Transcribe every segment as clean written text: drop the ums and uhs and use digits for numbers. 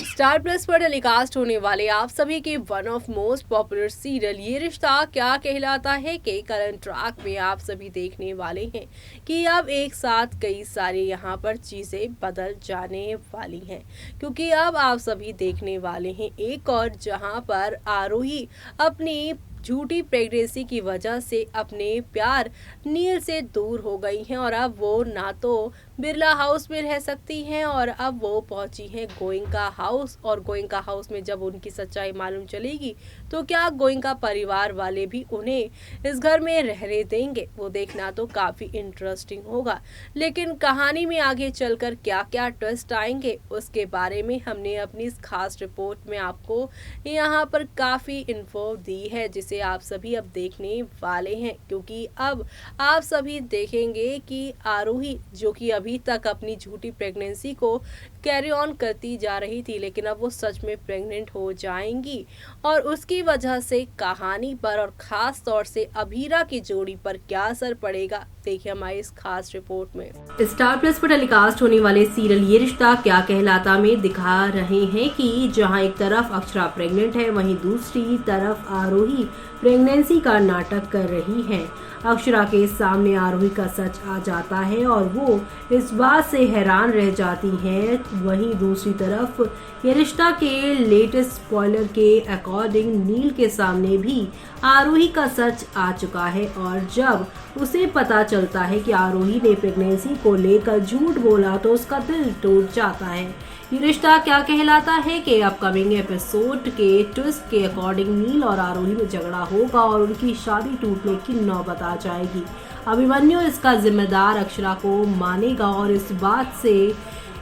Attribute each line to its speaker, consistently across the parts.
Speaker 1: Star plus पर telecast होने वाले आप सभी के one of most popular serial ये रिश्ता क्या कहलाता है के करंट ट्रैक में आप सभी देखने वाले हैं कि अब एक साथ कई सारी यहाँ पर चीजें बदल जाने वाली हैं, क्योंकि अब आप सभी देखने वाले हैं एक और जहाँ पर आरोही अपनी झूठी प्रेगनेंसी की वजह से अपने प्यार नील से दूर हो गई हैं और अब वो ना तो बिरला हाउस में रह सकती हैं और अब वो पहुंची हैं गोइंका हाउस। और गोइंका हाउस में जब उनकी सच्चाई मालूम चलेगी तो क्या गोइंका परिवार वाले भी उन्हें इस घर में रहने देंगे, वो देखना तो काफ़ी इंटरेस्टिंग होगा। लेकिन कहानी में आगे चलकर क्या क्या ट्विस्ट आएंगे उसके बारे में हमने अपनी इस खास रिपोर्ट में आपको यहाँ पर काफ़ी इन्फो दी है, जिसे आप सभी अब देखने वाले हैं। क्योंकि अब आप सभी देखेंगे कि आरोही जो कि अभी तक अपनी झूठी प्रेगनेंसी को कैरी ऑन करती जा रही थी, लेकिन अब वो सच में प्रेग्नेंट हो जाएंगी और उसकी वजह से कहानी पर और खास तौर से अभीरा की जोड़ी पर क्या असर पड़ेगा, देखिए हमारी इस खास रिपोर्ट में। स्टार प्लस पर टेलीकास्ट होने वाले सीरियल ये रिश्ता क्या कहलाता में दिखा रहे हैं कि जहां एक तरफ अक्षरा प्रेग्नेंट है, वहीं दूसरी तरफ आरोही प्रेगनेंसी का नाटक कर रही है। अक्षरा के सामने आरोही का सच आ जाता है और वो इस बात से हैरान रह जाती है। वहीं दूसरी तरफ ये रिश्ता के लेटेस्ट स्पॉइलर के अकॉर्डिंग नील के सामने भी आरोही का सच आ चुका है और जब उसे पता चलता है कि आरोही ने प्रेगनेंसी को लेकर झूठ बोला तो उसका दिल टूट जाता है। ये रिश्ता क्या कहलाता है कि अपकमिंग एपिसोड के ट्विस्ट के अकॉर्डिंग नील और आरोही में झगड़ा होगा और उनकी शादी टूटने की नौबत आ जाएगी। अभिमन्यु इसका जिम्मेदार अक्षरा को मानेगा और इस बात से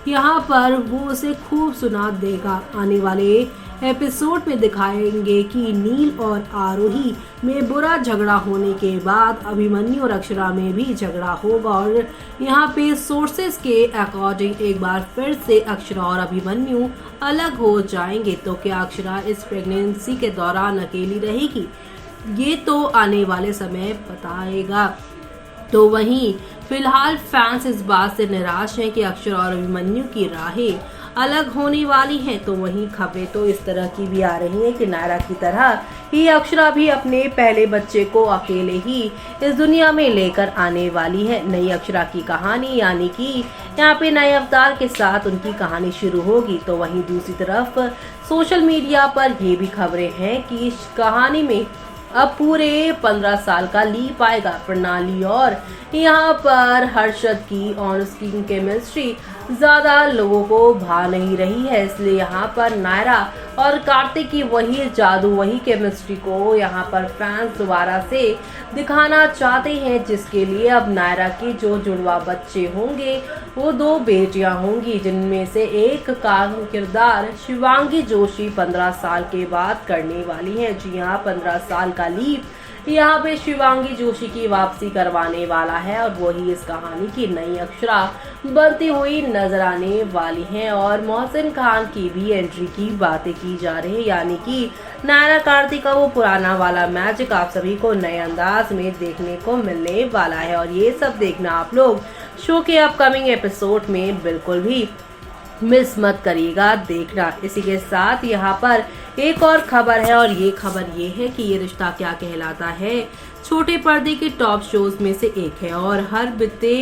Speaker 1: यहाँ पर वो उसे खूब सुना देगा। आने वाले एपिसोड में दिखाएंगे कि नील और आरोही में बुरा झगड़ा होने के बाद अभिमन्यु और अक्षरा में भी झगड़ा होगा और यहाँ पे सोर्सेस के अकॉर्डिंग एक बार फिर से अक्षरा और अभिमन्यु अलग हो जाएंगे। तो क्या अक्षरा इस प्रेगनेंसी के दौरान अकेली रहेगी, ये तो आने वाले समय बताएगा। तो वहीं फिलहाल फैंस इस बात से निराश हैं कि अक्षरा और अभिमन्यु की राहें अलग होने वाली हैं। तो वहीं खबरें तो इस तरह की भी आ रही हैं कि नायरा की तरह ही अक्षरा भी अपने पहले बच्चे को अकेले ही इस दुनिया में लेकर आने वाली है। नई अक्षरा की कहानी यानी कि यहाँ पे नए अवतार के साथ उनकी कहानी शुरू होगी। तो वहीं दूसरी तरफ सोशल मीडिया पर ये भी खबरें हैं कि इस कहानी में अब पूरे 15 साल का लीप आएगा। प्रणाली और यहाँ पर हर्षद की ऑन स्क्रीन केमिस्ट्री ज्यादा लोगों को भा नहीं रही है, इसलिए यहाँ पर नायरा और कार्तिक की वही जादू वही केमिस्ट्री को यहाँ पर फैंस दोबारा से दिखाना चाहते हैं, जिसके लिए अब नायरा के जो जुड़वा बच्चे होंगे वो 2 बेटियां होंगी, जिनमें से एक का किरदार शिवांगी जोशी 15 साल के बाद करने वाली है। जी हाँ, 15 साल का लीप यहाँ पे शिवांगी जोशी की वापसी करवाने वाला है और वही इस कहानी की नई अक्षरा बनती हुई नजर आने वाली हैं। और मोहसिन खान की भी एंट्री की बातें की जा रही है, यानी कि नायरा कार्तिक का वो पुराना वाला मैजिक आप सभी को नए अंदाज में देखने को मिलने वाला है। और ये सब देखना आप लोग शो के अपकमिंग एपिसोड में बिल्कुल भी मिस मत करिएगा देखना। इसी के साथ यहाँ पर एक और खबर है और ये खबर ये है कि ये रिश्ता क्या कहलाता है छोटे पर्दे के टॉप शोज में से एक है और हर बीते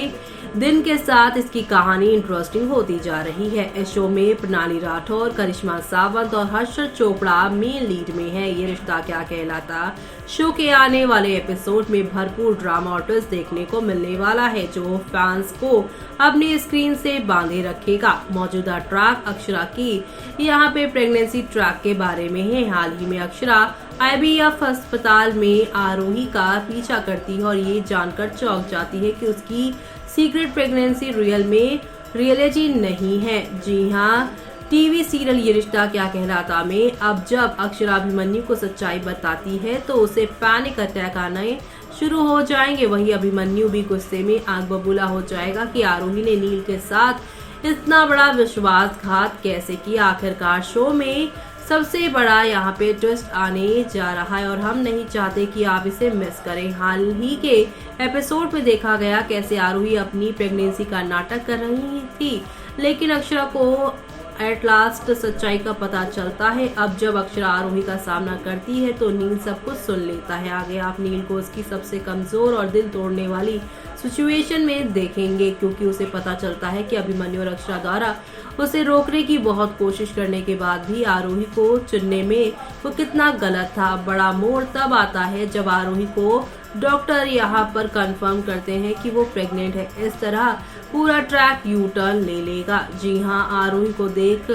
Speaker 1: दिन के साथ इसकी कहानी इंटरेस्टिंग होती जा रही है। इस शो में प्रणाली राठौर, करिश्मा सावंत और हर्षद चोपड़ा मेन लीड में है। ये रिश्ता क्या कहलाता शो के आने वाले एपिसोड में भरपूर ड्रामा और ट्विस्ट देखने को मिलने वाला है, जो फैंस को अपनी स्क्रीन से बांधे रखेगा। मौजूदा ट्रैक अक्षरा की यहाँ पे प्रेगनेंसी ट्रैक के बारे में है। हाल ही में अक्षरा IVF अस्पताल में आरोही का पीछा करती है और ये जानकर चौंक जाती है कि उसकी सीक्रेट प्रेगनेंसी रियल में रियलिटी नहीं है। जी हाँ, टीवी सीरियल ये रिश्ता क्या कहलाता में अब जब अक्षरा अभिमन्यु को सच्चाई बताती है तो उसे पैनिक अटैक आने शुरू हो जाएंगे। वहीं अभिमन्यु भी गुस्से में आग बबूला हो जाएगा कि आरोही ने नील के साथ इतना बड़ा विश्वासघात कैसे किया। आखिरकार शो में सबसे बड़ा यहाँ पे ट्विस्ट आने जा रहा है और हम नहीं चाहते कि आप इसे मिस करें। हाल ही के एपिसोड में देखा गया कैसे आरोही अपनी प्रेगनेंसी का नाटक कर रही थी, लेकिन अक्षरा को एट लास्ट सच्चाई का पता चलता है। अब जब अक्षरा आरोही का सामना करती है तो नील सब कुछ सुन लेता है। आगे आप नील को उसकी सबसे कमजोर और दिल तोड़ने वाली सिचुएशन में देखेंगे, क्योंकि उसे पता चलता है कि अभिमन्यु और अक्षरा द्वारा उसे रोकने की बहुत कोशिश करने के बाद भी आरोही को चुनने में वो कितना गलत था। बड़ा मोड़ तब आता है जब आरोही को डॉक्टर यहाँ पर कंफर्म करते हैं कि वो प्रेग्नेंट है। इस तरह पूरा ट्रैक यू टर्न ले लेगा। जी हाँ, आरोही को देख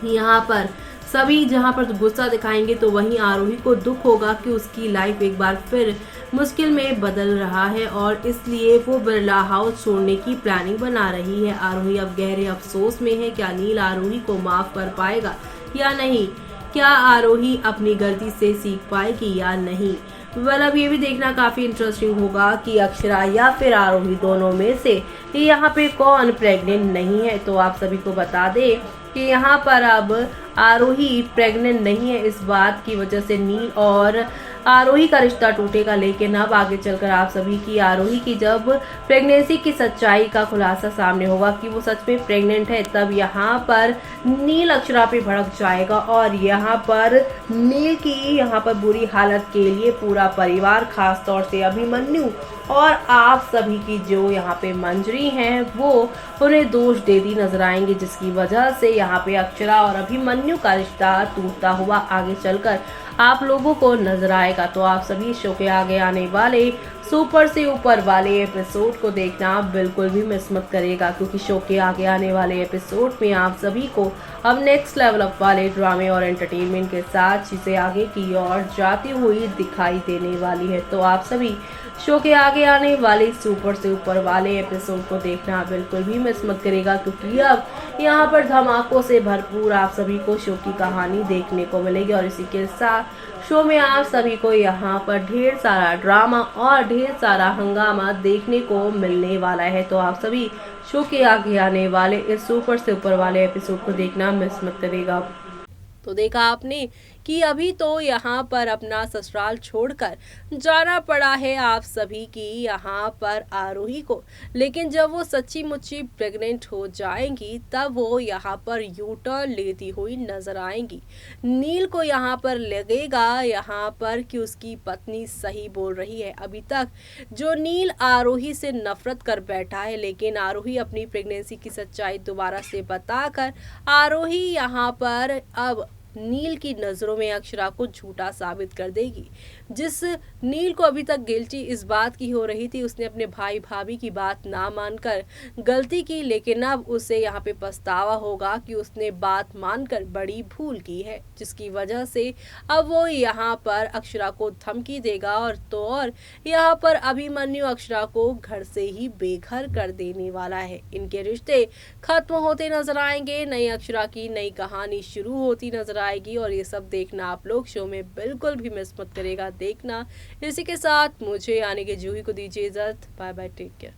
Speaker 1: यहाँ पर सभी जहाँ पर गुस्सा दिखाएंगे तो वहीं आरोही को दुख होगा कि उसकी लाइफ एक बार फिर मुश्किल में बदल रहा है और इसलिए वो बिरला हाउस छोड़ने की प्लानिंग बना रही है। आरोही अब गहरे अफसोस में है। क्या नील आरोही को माफ कर पाएगा या नहीं? क्या आरोही अपनी गलती से सीख पाएगी या नहीं? अब ये भी देखना काफी इंटरेस्टिंग होगा कि अक्षरा या फिर आरोही दोनों में से यहाँ पे कौन प्रेग्नेंट नहीं है। तो आप सभी को बता दें कि यहाँ पर अब आरोही प्रेग्नेंट नहीं है। इस बात की वजह से नील और आरोही का रिश्ता टूटेगा, लेकिन अब आगे चलकर आप सभी की आरोही की जब प्रेगनेंसी की सच्चाई का खुलासा सामने होगा कि वो सच में प्रेग्नेंट है, तब यहाँ पर नील अक्षरा पे भड़क जाएगा और यहाँ पर नील की यहाँ पर बुरी हालत के लिए पूरा परिवार, खास तौर से अभिमन्यु और आप सभी की जो यहाँ पे मंजरी हैं वो उन्हें दोष देती नजर आएंगे, जिसकी वजह से यहाँ पे अक्षरा और अभिमन्यु का रिश्ता टूटता हुआ आगे चलकर आप लोगों को नजर आएगा। तो आप सभी शो के आगे आने वाले सुपर से ऊपर वाले एपिसोड को देखना बिल्कुल भी मिस मत करेगा, क्योंकि शो के आगे आने वाले एपिसोड में आप सभी को अब नेक्स्ट लेवल अप वाले ड्रामे और एंटरटेनमेंट के साथ चीजें आगे की ओर जाती हुई दिखाई देने वाली है। तो आप सभी शो के आगे आने वाले सुपर से ऊपर वाले एपिसोड को देखना बिल्कुल भी मिस मत करेगा, क्योंकि अब यहाँ पर धमाकों से भरपूर आप सभी को शो की कहानी देखने को मिलेगी और इसी के साथ शो में आप सभी को यहाँ पर ढेर सारा ड्रामा और ढेर सारा हंगामा देखने को मिलने वाला है। तो आप सभी शो के आगे आने वाले इस सुपर से ऊपर वाले एपिसोड को देखना मिस मत करेगा। तो देखा आपने कि अभी तो यहाँ पर अपना ससुराल छोड़कर जाना पड़ा है आप सभी की यहाँ पर आरोही को, लेकिन जब वो सच्ची मुच्ची प्रेग्नेंट हो जाएंगी तब वो यहाँ पर यू टर्न लेती हुई नजर आएंगी। नील को यहाँ पर लगेगा यहाँ पर कि उसकी पत्नी सही बोल रही है। अभी तक जो नील आरोही से नफरत कर बैठा है, लेकिन आरोही अपनी प्रेगनेंसी की सच्चाई दोबारा से बताकर आरोही यहाँ पर अब नील की नजरों में अक्षरा को झूठा साबित कर देगी। जिस नील को अभी तक गिल्टी इस बात की हो रही थी, उसने अपने भाई भाभी की बात ना मानकर गलती की, लेकिन अब उसे यहाँ पे पछतावा होगा कि उसने बात मानकर बड़ी भूल की है, जिसकी वजह से अब वो यहाँ पर अक्षरा को धमकी देगा और यहाँ पर अभिमन्यु अक्षरा को घर से ही बेघर कर देने वाला है। इनके रिश्ते खत्म होते नजर आएंगे, नई अक्षरा की नई कहानी शुरू होती नजर आएगी और ये सब देखना आप लोग शो में बिल्कुल भी मिस मत करेगा देखना। इसी के साथ मुझे यानी कि जूही को दीजिए इजाजत। Bye bye, take care.